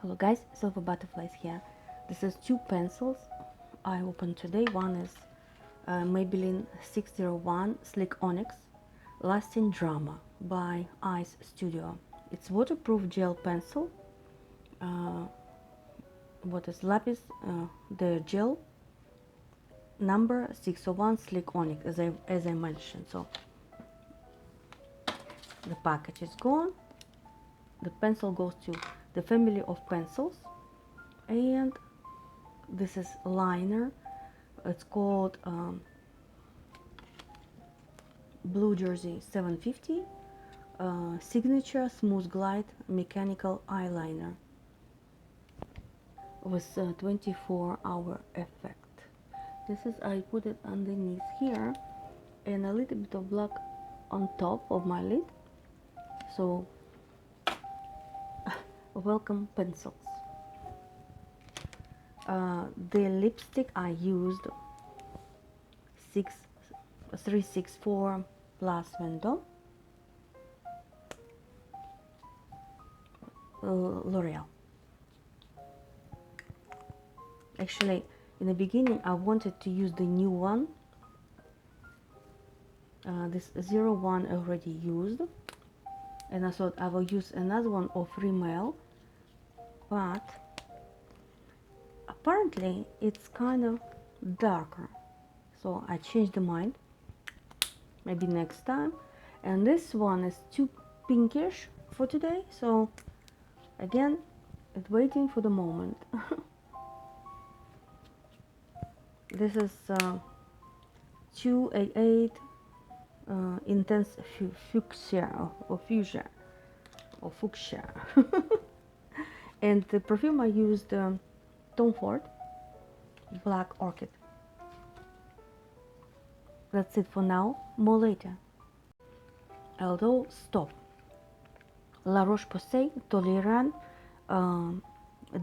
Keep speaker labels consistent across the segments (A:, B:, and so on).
A: Hello guys, Silver Butterflies here. This is two pencils I opened today. One is Maybelline 601 Sleek Onyx Lasting Drama by Ice Studio. It's waterproof gel pencil. What is lapis? The gel number 601 Sleek Onyx, as I mentioned. So the package is gone. The pencil goes to the family of pencils, and this is liner. It's called Blue Jersey 750 Signature Smooth Glide Mechanical Eyeliner with 24-hour effect. This is, I put it underneath here and a little bit of black on top of my lid. So welcome pencils. The lipstick I used 364 plus Vendome, L'Oreal. Actually, in the beginning I wanted to use the new one. This 01 already used, and I thought I will use another one of Rimmel, but apparently it's kind of darker, so I changed the mind. Maybe next time. And this one is too pinkish for today, so again it's waiting for the moment. This is 288 intense fuchsia or fuchsia or fuchsia. And the perfume I used Tom Ford Black Orchid. That's it for now, more later. Although stop. La Roche-Posay Toleriane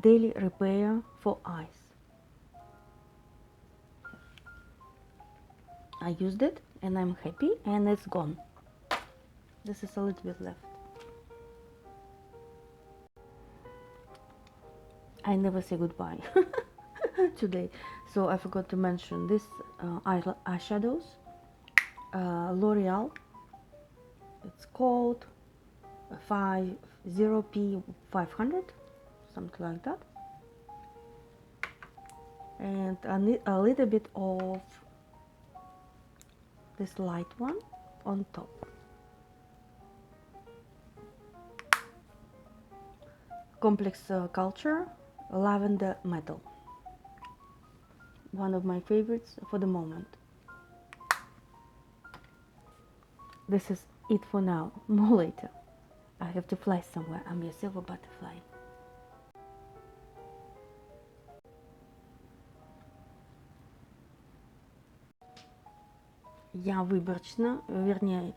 A: Daily Repair for Eyes. I used it and I'm happy, and it's gone. This is a little bit left. I never say goodbye today, so I forgot to mention this eyeshadows, L'Oreal. It's called 0P500, something like that, and a little bit of this light one on top. Complex Culture Lavender Metal, one of my favorites for the moment. This is it for now, more later. I have to fly somewhere. I'm your Silver Butterfly. Я выборочно, вернее,